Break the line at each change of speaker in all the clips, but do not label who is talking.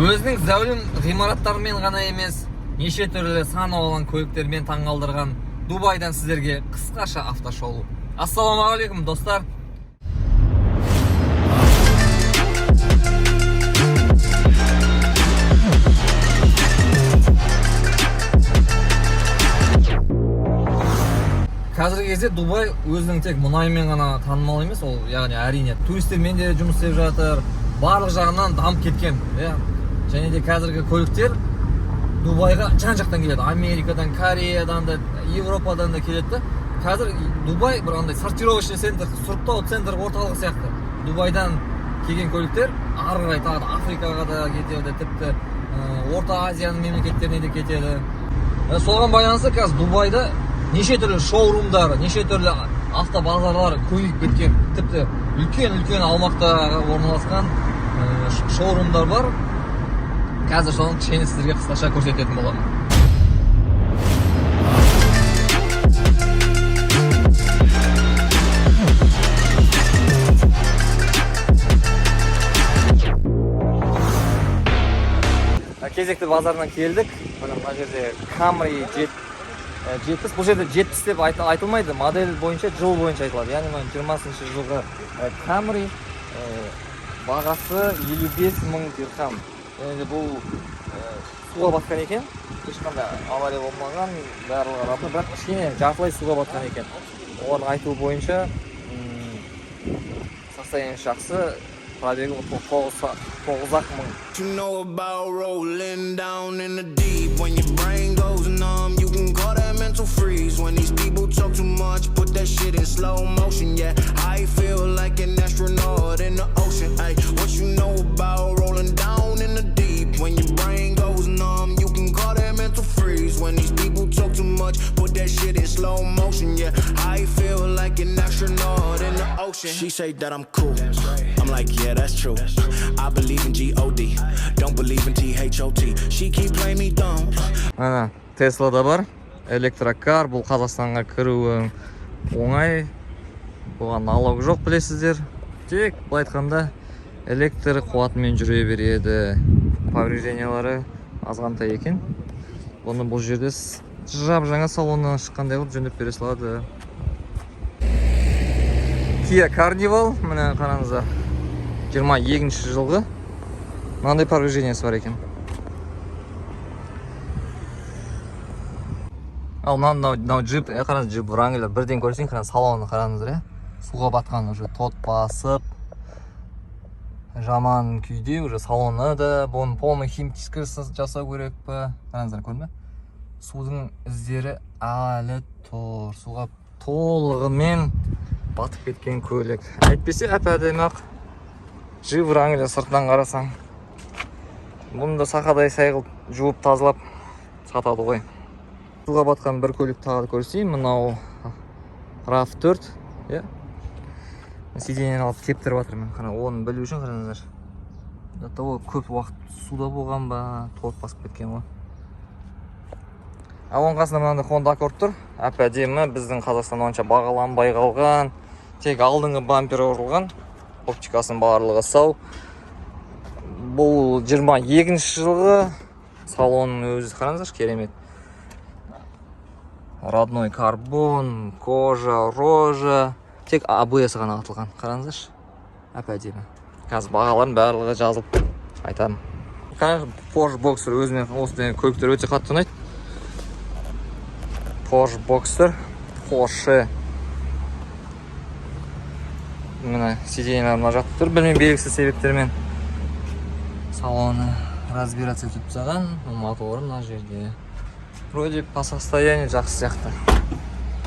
Өзінің зәулім ғимараттарымен ғана емес, неше түрлі сан алуан көліктермен таңғалдырған Дубайдан сіздерге қысқаша автошоу. Ассалаумағалейкум достар. Қазіргі кезде Дубай өзінің тек мұнаймен ғана танымал емес, ол яғни әрине туристермен де жұмыс істеп жатыр, барлық жағынан дамып кеткен. Және де қазіргі көліктер Дубайға жан-жақтан келеді. Америкадан, Кореядан да, Европадан да келеді. Қазір Дубай бір андай сортировочный центр, сұрыптау центр орталығы сияқты. Дубайдан келген көліктер ары қарай тағы да Африкаға да кетеді, тіпті Орта Азияның мемлекеттеріне де кетеді. Соған байланысты қазір Дубайда неше түрлі шоурумдар, неше түрлі автобазарлар көбейіп кеткен. Тіпті үлкен аумақтағы орналасқан шоурумдар бар. Қазір соның кішкене сіздерге қысқаша көрсететін боламын. Кезекті базарынан келдік. Мына жерде Camry 70. Бұл жерде 70 деп айтылмайды. Модель бойынша, жыл бойынша айтылады. Яғни 20-шы жылғы Camry бағасы 55.000 дирхам. Енді бұл суға батқан екен. Ешқандай авария болмаған, барлығы рабы, бірақ кішкене жартылай суға батқан екен. Олардың айтуы бойынша состояние жақсы. Пробегі 9-ақ мың.
You know about rolling down in the deep. When your brain goes numb, you can call that mental freeze. When these people talk too much, put that shit in slow motion. Yeah, I feel like an astronaut in the ocean. Ay, what you know about rolling down in the deep? When your brain goes numb, you can call that mental freeze. When these people talk too much, put that shit in slow motion. Yeah, I feel like an astronaut in the ocean. She say that I'm cool. I'm like, yeah, that's true. I believe in G.O.D. Don't believe in T.H.O.T. She keep playing me dumb.
Ана, Теслада бар. Электрокар. Бұл Қазақстанға кіруі оңай. Бұған налог жоқ, білесіздер. Тек былай айтқанда электр қуатымен жүре береді. Повреждениялары азғантай екен. Бұны бұл жерде жап-жаңа салоннан шыққандай қылып жөндеп бере салады. Kia Carnival, міне қараңыздар. 22-ші жылғы мынандай повреждениесі бар екен. Ал мынау джип, қараңыз, джип Wrangler бірден көрсең, қараңыз, салонын қараңыздар, суға батқан, уже тот басып, жаман күйде, уже салоны да, бұның полный химчистка жасау керек пе? Қараңыздар, көрдің бе? Судың іздері әлі тұр, суға толығымен батып кеткен көлік. Әйтпесе әп-әдемі-ақ Jeep Wrangler сыртынан қарасаң, бұны да сақадай сайғылып жуып тазалап сатады ғой. Суға батқан бір көлік тағы көрсейін, мынау RAV4, сиденьені алып тептіріп жатыр мен. Оны білу үшін қараңыздар. До того көп уақыт суда болған ба, тот басып кеткен ғой. Оның қасында мынандай Honda Accord тұр. Әп-әдемі, біздің Қазақстан онша бағаланбай қалған. Тек алдыңғы бампері ұрылған. Оптикасының барлығы сау. Бұл 22-ші жылғы салонның өзі қараңыздар, керемет. Родной карбон, кожа, рожа. Тек ABS ғана атылған. Қараңыздар, әп-әдемі. Қазір бағаларын барлығы жазылып айтамын. Porsche Boxster өзіме осындай көліктер өте қатты ұнайды. Porsche Boxster, Porsche. Мына сиденьелер мына жақта тұр, білмеймін белгісіз себептермен. Салоны разбираться етіп тастаған, моторы мына жерде. Вроде по состоянию жақсы сияқты.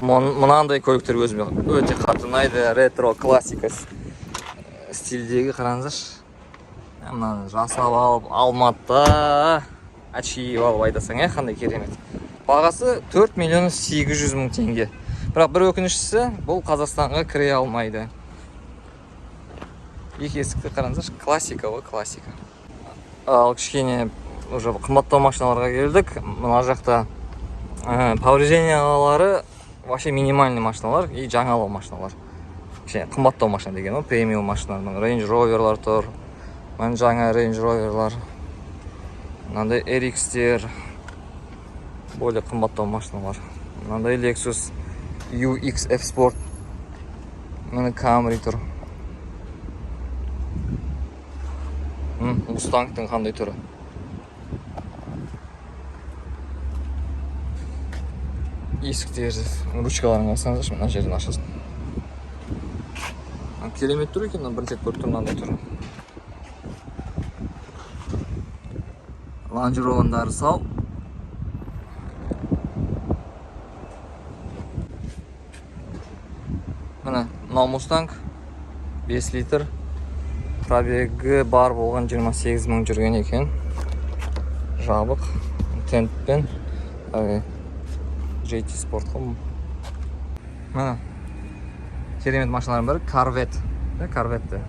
Мынандай көліктер өзіме өте қатты ұнайды, ретро классика стильдегі, қараңыздар. Мына жасап алып, Алматыда очиіп алып айдасаң, қандай керемет. Бағасы 4.800.000 теңге. Бірақ бір өкініштісі, бұл Қазақстанға кіре алмайды. Екі есікті қараңыздар, классика ғой, классика. Ал кішкене уже қымбаттау машиналарға келдік. Мына жақта повреждениялары вообще минимальный машиналар и жаңалау машиналар. Қымбаттау машина деген, премиум машиналар. Range Rover'лар тұр. Мен жаңа Range Rover'лар. Мынандай RX-тер, более қымбаттау машиналар. Мынандай Lexus UX F Sport. Мына Camry тұр. Mustang'тың қандай түрі. Есіктер, ручкаларын қарасаңызшы, мына жерден ашасың. Керемет тұр екен, бірінші көріп тұр мынандай тұр. Ланжыровандары сау. Мына Mustang 5 литр. Пробегі бар болған 28 мың жүрген екен. Жабық, тентпен. GT Sport қым. Мына керемет машиналардың бірі Corvette. Corvette.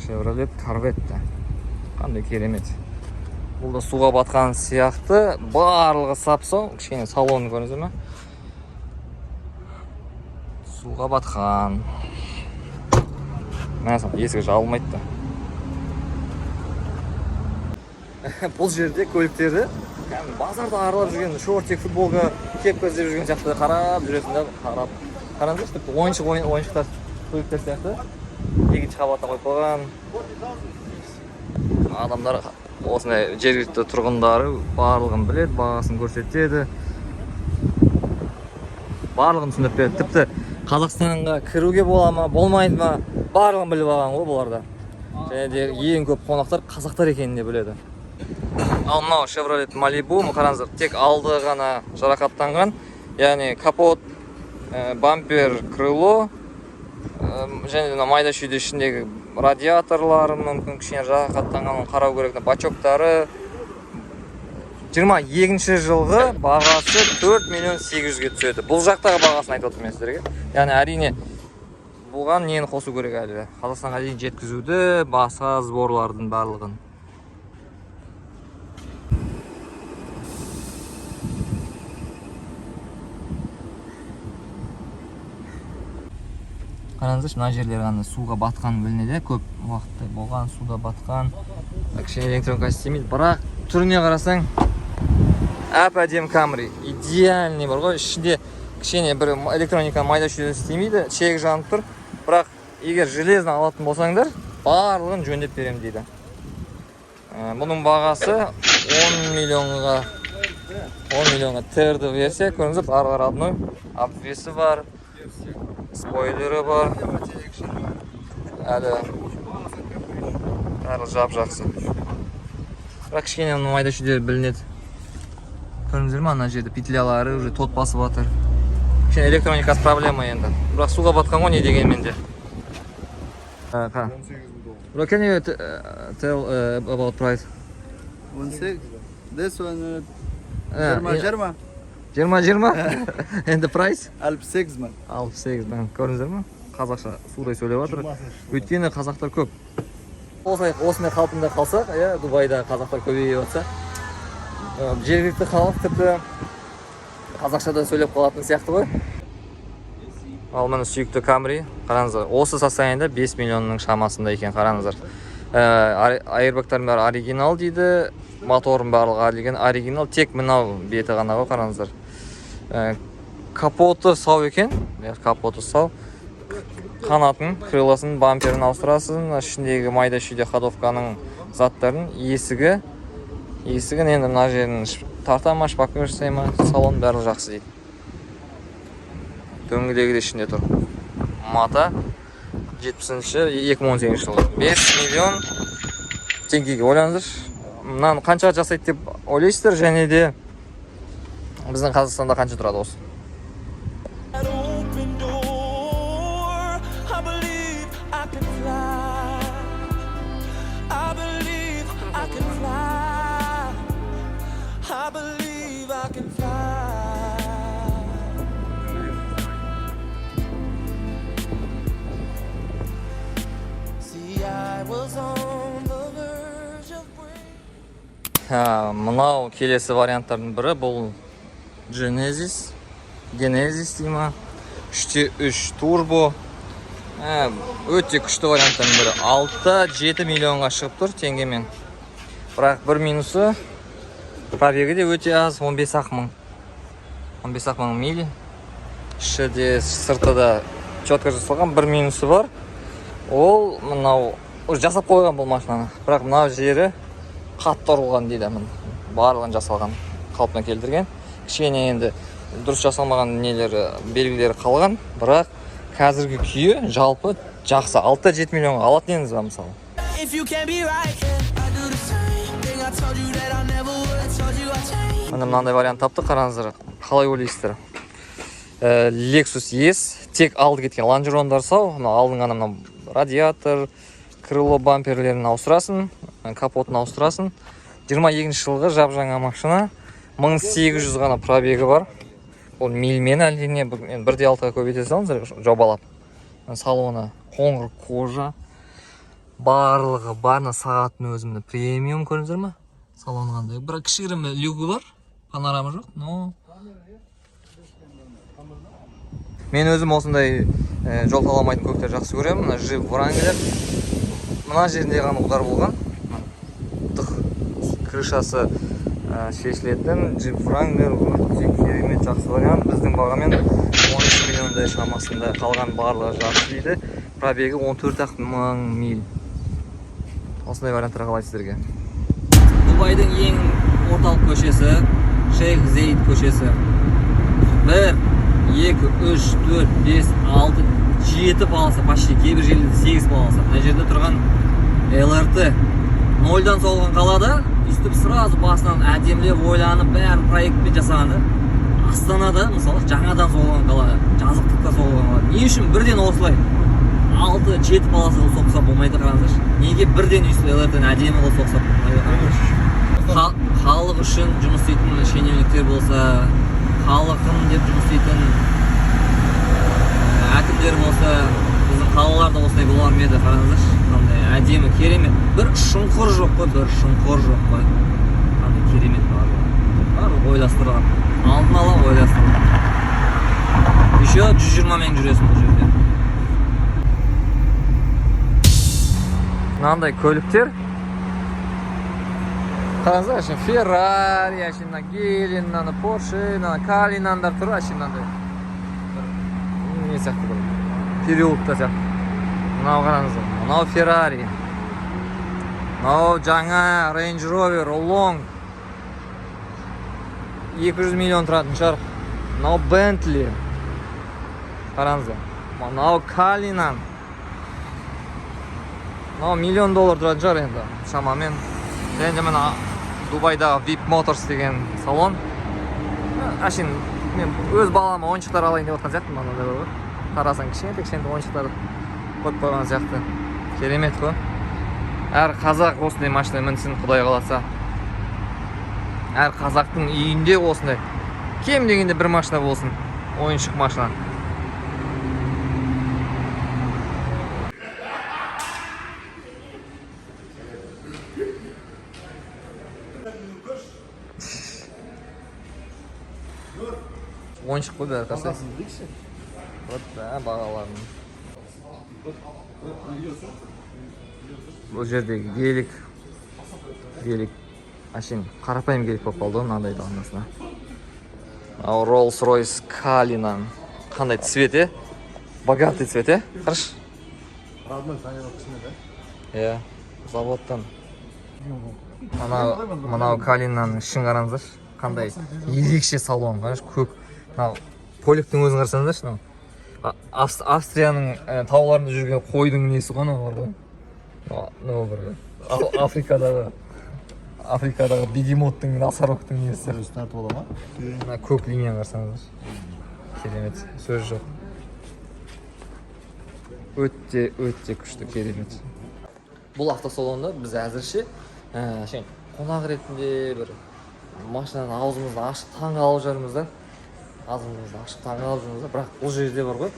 Chevrolet Corvette. Қандай керемет. Бұл да суға батқан сияқты, барлығы сап-сау. Кішкене салонын көріңіздер ме? Суға батқан. Мәсін, есігі жабылмайды. Бұл жерде көліктерді базарда аралап жүрген, шортик, футболға кепка іздеп жүрген сияқты қарап жүресіңдер, қарап. Қараңыздаршы, тіпті ойыншықтар, көліктер сияқты. Екінші қабатына қойып қойған. Адамдар осындай жергілікті тұрғындары барлығын біледі, бағасын көрсетеді. Барлығын түсіндіріп береді. Тіпті Қазақстанға кіруге бола ма, болмайды ма, барлығын біліп алған ғой бұларда. Және де ең көп қонақтар қазақтар екенін де біледі. Ал мынау Chevrolet Malibu, қараңыздар, тек алды ғана жарақаттанған, яғни капот, бампер, крыло, және де майда шүйде ішіндегі радиаторлары мүмкін кішкене жарақаттанған, қарау керек, бачоктары. 22 жылғы бағасы 4 миллион 800-ге түседі. Бұл жақтағы бағасын айтып отырмын сіздерге. Яғни әрине бұған нені қосу керек әлі? Қазақстанға дейін жеткізуді, басқа сборлардың барлығын. Қараңыздаршы, мына жерлер ғана суға батқан білінеді, көп уақытта болған, суда батқан. Кішкене электроника істемейді, бірақ түріне қарасаң әп-әдем Camry. Идеальный бар ғой, ішінде кішкене бір электроника майда шүйде істемейді, чек жанып тұр. Бірақ егер железно алатын болсаңдар, барлығын жөндеп берем дейді. Бұның бағасы 10 миллионға TRD версия, көріңіздер, ары родной, обвесі бар. Спойлері бар. Әлі жап-жақсы. Бірақ кішкене майда шүйде білінеді. Көріңіздер ме, ана жерде петлялары уже тот басып жатыр. Кішкене электроникасы проблема енді. Бірақ суға батқан ғой, не дегенмен де. Can you tell about price?
16. This one 20.
20? And the price?
68 man.
68 man. Көріңіздер ме? Қазақша судай сөйлеп жатыр. Өйткені қазақтар көп. Осындай қалпында қалсақ, Дубайда қазақтар көбейіп жатса, жергілікті халық тіпті қазақшада сөйлеп қалатын сияқты ғой. Ал міне сүйікті Camry, қараңыздар, осы состояниеде 5 миллионның шамасында екен, қараңыздар. Airbag'тардың бәрі оригинал дейді, моторын барлығы оригинал, тек мынау беті ғана ғой, қараңыздар. Капоты сау екен, капоты сау. Қанатын, крыласын, бамперін ауыстырасың, ішіндегі майда шүйде ходовканың заттарын, есігін енді мына жерін тартама, шпака жасайма, салон бәрі жақсы дейді. Дөңгелегі де ішінде тұр. Мата 2018 жылы 5 миллион теңгеге. Ойлаңыздар, мынаны қанша жасайды деп ойлайсыздар, және де біздің Қазақстанда қанша тұрады осы? Мынау келесі варианттардың бірі, бұл Genesis дейма, 3.3 турбо. Өте күшті варианттардың бірі. 6-7 миллионға шығып тұр теңгемен. Бірақ бір минусы пробегі де өте аз, 15 мың. 15 мың миль. Іші де сырты да четко жасалған. Бір минусы бар. Ол мынау жасап қойған бұл машинаны. Бірақ мынау жері қатты ұрылған дейді. Барлығын жасалған, қалпына келтірген. Кішкене енді дұрыс жасалмаған нелері, белгілері қалған. Бірақ қазіргі күйі жалпы жақсы. 6-7 миллионға алатын едіңіз ба мысалы. Мынандай вариант тапты, қараңыздар. Қалай ойлайсыздар? Lexus ES тек алды кеткен лонжерондар сау. Алдың ғана радиатор, крыло бамперлерін ауыстырасың, капотын ауыстырасың. 22 жылғы жап-жаңа машина, 1800 ғана пробегі бар. Ол мильмен әлдене, бірде 6-ға көбейте салыңыздар, жобалап. Салоны қоңыр кожа, барлығы барына сағаттың өзімді премиум көріңіздер ме? Салон қандай. Бірақ кішігірім люгі бар, панорама жоқ, но мен өзім осындай жол таламайтын көктер жақсы көремін. Мына Jeep Wrangler мына жерінде ғана удар болған. Крышасы шешілетін Jeep Wrangler өте керемет жақсы вариант. Біздің бағамен 13 миллиондай шамасында, қалған барлығы жақсы дейді. Пробегі 14 мың миль. Осындай варианттар қалайсыздерге? Дубайдың ең орталық көшесі Шейх Зейд көшесі. 1, 2, 3, 4, 5, 6, 7 баласы, почти кейбір жерлерде 8 баласы. Мына жерде тұрған ЛРТ 0-дан соғылған қалада, үстіп сразу басынан әдемлеп ойланып, бәрін проектпен жасағанда, Астанада мысалы жаңадан соғылған қала, жазықтықта соғылған қала. Не үшін бірден осылай 6-7 баласы соқса болмайды, қараңыздаршы. Неге бірден үсті ЛРТ-ні әдемі қылып соқса болмайды? Халық үшін жұмыс істейтін шенеуніктер болса, халықын деп жұмыс істейтін әкімдер болса, біздің қалаларда осылай болар ма еді, қараңыздаршы. Қандай әдемі, керемет. Бір шұңқыр жоқ қой, Қандай керемет бар. Барлық ойластырған. Алдын ала ойластырған. Еще 120 мен жүресің бұл жерде. Мынандай көліктер. Қараңыздар, Ferrari, Geely, Porsche, Калинандар тұр, не сияқты бір переулықта сияқты. Мынау қараңыздар, мынау Ferrari. Мынау жаңа Range Rover, Long. 200 миллион тұратын шығар. Мынау Bentley. Қараңыздар. Мынау Калинан. Мынау $1 миллион тұратын шығар енді. Шамамен. Енді мына Дубайдағы VIP Motors деген салон. Мен өз балама ойыншықтар алайын деп отқан сияқтымын. Қарасаң кішкентай ойыншықтар қойып қойған сияқты. Керемет қой. Әр қазақ осындай машина мінсін, Құдай қаласа. Әр қазақтың үйінде осындай кем дегенде бір машина болсын, ойыншық машина. Ойыншық қой бәрі, қарсайсың. Вот, бағаларын. Бұл жердегі гелик. Қарапайым гелик болып қалды, мынандайды анасына. Rolls-Royce Калинан. Қандай цвет, е? Богатый цвет, е? Қарыш?
Родной фанера кішіне, да?
Е, заводтан. Мынау Калинан ішін қараңыздаршы. Қандай ерекше салон, қарыш, көк. Поликтің өзін қарсаңыздаршы. Австрияның тауларында жүрген қойдың несі ғана бар ғой. Африкадағы бегемоттың, носорогтың несі.
Өзі тартып ола ма?
Көк линия қарсаңыздар. Керемет, сөз жоқ. Өтте күшті, керемет. Бұл автосалонда біз әзірше қонақ ретінде бір машинаны аузымызды ашып таңға алып жүрміз да. Бірақ бұл жерде бар ғой,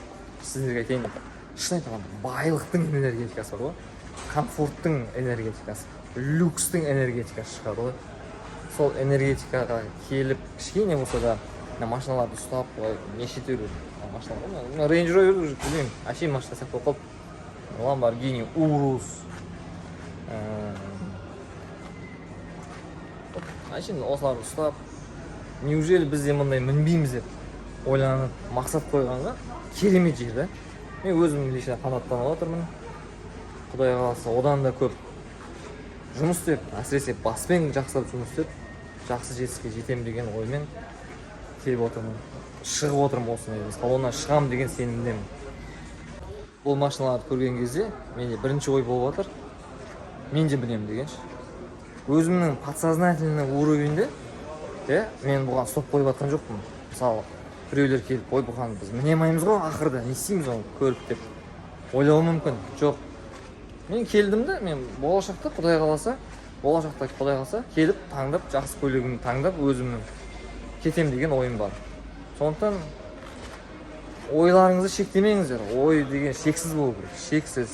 сіздерге айтайын. Шын айтқан байлықтың энергетикасы бар ғой, комфорттың энергетикасы, люкстың энергетикасы шығады ғой. Сол энергетикаға келіп, кішкене болса да машиналарды ұстап, нешетеу машиналар. Range Rover білмеймін, әшейін машина сияқты болып қалып. Lamborghini Urus, әшейін осыларды ұстап неужели біз де мындай мінбейміз деп ойланып мақсат қойғанға керемет жер да. Мен өзім лично қанаттанып отырмын. Құдай қаласа одан да көп жұмыс істеп, әсіресе баспен жақсылап жұмыс істеп, жақсы жетістікке жетемін деген оймен келіп отырмын. Шығып отырмын осындай салоннан шығамын деген сенімдемін. Бұл машиналарды көрген кезде менде бірінші ой болып жатыр. Мен де білемін дегенші. Өзімнің подсознательный уровеньде мен бұған стоп қойып жатқан жоқпын. Мысалы, біреулер келіп, ой бұған біз міне алмаймыз ғой, ақырда не істейміз оны көріп деп ойлауы мүмкін. Жоқ. Мен келдім де, мен болашақта Құдай қаласа келіп таңдап, жақсы көлігімді таңдап, өзімнің кетем деген ойым бар. Сондықтан ойларыңызды шектемеңіздер. Ой деген шексіз болу керек, шексіз.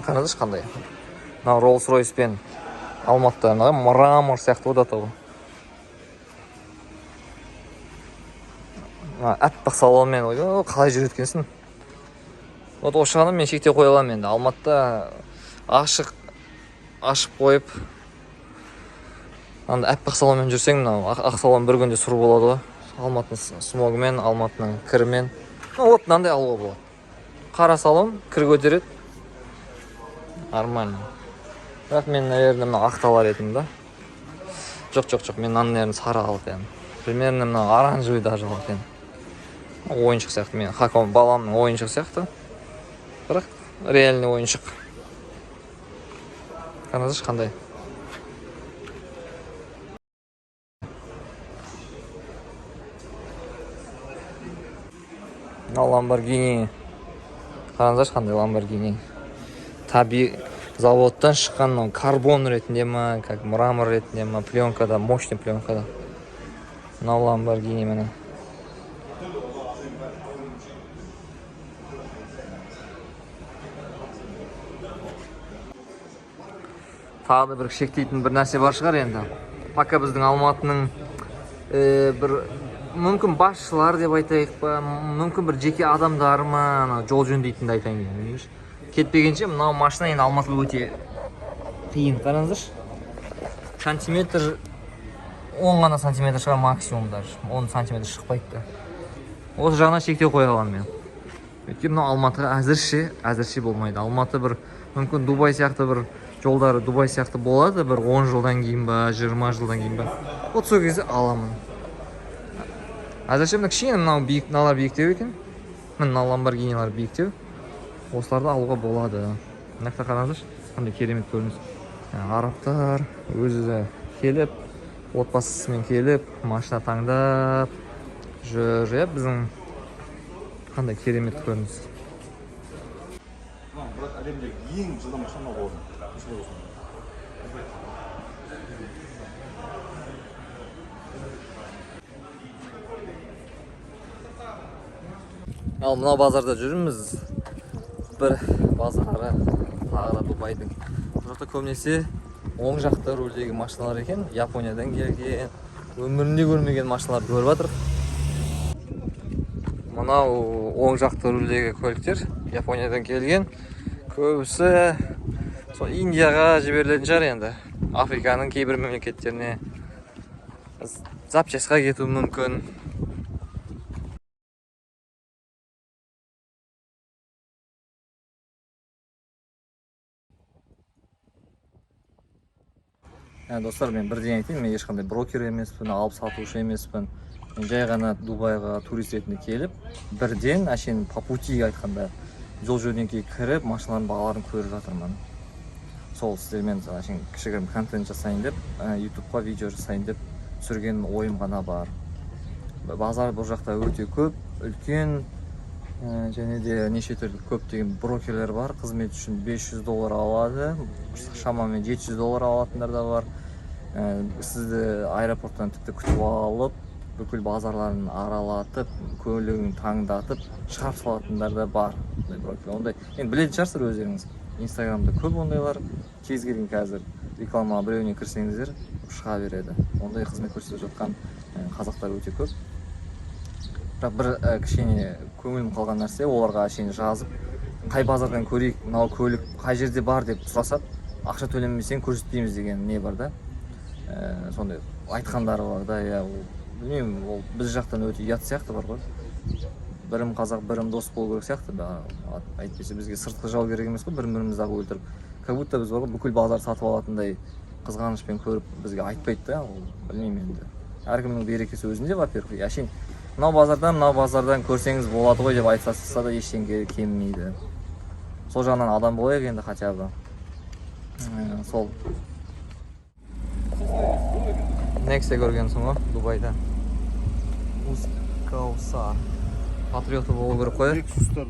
Қараңызшы қандай. Мына Rolls-Royce пен Алматыдағы мрамор сияқты отатауы. Әппақ салонмен қалай жүреткенсің? Вот осы мен шектеу қоя аламын енді. Алматыда ашып қойып әппақ салонмен жүрсең, ақ салон бір күнде сұр болады ғой. Алматының смогымен, Алматының кірімен. Вот мынандай алуға болады. Қара салон, кір көтереді. Нормально. Бірақ мен, наверное, мына ақталар едім да. Жоқ, мен наверное, сары алып едім. Примерно мына оранжевый даже алып едім. Ойыншық сияқты, мен хаком баламның ойыншық сияқты. Бірақ реальный ойыншық. Қараңызшы қандай. Lamborghini. Қараңызшы қандай Lamborghini. Табиғи заводтан шыққан карбон ретінде ма, как мрамор ретінде ма, пленкада, мощный пленкада. Мынау Lamborghini міне. Тағы да бір шектейтін бір нәрсе бар шығар енді. Пока біздің Алматының бір мүмкін басшылар деп айтайық па, мүмкін бір жеке адамдар ма, жол жөндейтінді айтайын деген. Кетпегенше мынау машина енді Алматыда өте қиын. Қараңызшы. Сантиметр 10 ғана сантиметр шығар максимум даже. 10 сантиметр шықпайды. Осы жағына шектеу қоя аламын мен. Өйткені мынау Алматыға әзірше болмайды. Алматы бір мүмкін Дубай сияқты бір жолдары Дубай сияқты болады, бір 10 жылдан кейін ба, 20 жылдан кейін ба. Вот сол кезде аламын. Әзірше кішкене мыналар биіктеу екен. Мына Lamborghini'лар биіктеу. Осыларды алуға болады. Мына қараңызшы, қандай керемет көрініс. Арабтар өзі келіп, отбасысымен келіп, машина таңдап жүр. Біздің қандай керемет көрініс.
Бірақ әлемдегі ең жылдам машина болды.
Ал мына базарда жүрміз. Бір базары тағы да Дубайдың. Бұл жақта көбінесе оң жақта рөлдегі машиналар екен. Япониядан келген, өмірінде көрмеген машиналар көріп жатыр. Мынау оң жақта рөлдегі көліктер Япониядан келген. Көбісі сол Индияға жіберілетін шығар енді. Африканың кейбір мемлекеттеріне запчастьқа кетуі мүмкін. Достар, мен бірден айтайын, мен ешқандай брокер емеспін, алып сатушы емеспін. Мен жай ғана Дубайға турист ретінде келіп, бірден әшейін по пути айтқанда жол жөнекей кіріп, машиналардың бағаларын көріп жатырмын. Сол сіздермен әшейін кішігірім контент жасайын деп, YouTube-қа видео жасайын деп түсірген ойым ғана бар. Базар бұл жақта өте көп, үлкен, және де неше түрлі көптеген брокерлер бар. Қызмет үшін $500 алады, шамамен $700 алатындар да бар. Сізді аэропорттан тіпті күтіп алып, бүкіл базарларын аралатып, көлігін таңдатып, шығарып салатындар да бар. Ондай, енді білетін шығарсыздар өздеріңіз. Инстаграмда көп ондайлар, кез келген қазір рекламаға біреуіне кірсеңіздер шыға береді. Ондай қызмет көрсетіп жатқан қазақтар өте көп. Бірақ бір кішкене көңілім қалған нәрсе, оларға әшейін жазып, қай базардан көрейік, мынау көлік қай жерде бар деп сұрасап, ақша төленмесең көрсетпейміз деген не бар да. Сондай айтқандары бар да. Я білмеймін, ол біз жақтан өте ұят сияқты бар ғой. Бірім қазақ, бірім дос болу керек сияқты да. Әйтпесе бізге сыртқы жау керек емес қой, бірімізді өлтіріп. Как будто біз бар ғой, бүкіл базар сатып алатындай қызғанышпен көріп бізге айтпайды да. Ол білмеймін енді. Әркімнің берекесі өзінде, во-первых. Әшейін мынау базардан көрсеңіз болады ғой деп айтса да ештеңе кеммейді. Сол жағынан адам болайық енді хотя бы. Сол. Next'e көргенсің ғой, Дубайда. Ускаусар. Патриоты болу керек қой.
Lexus'тар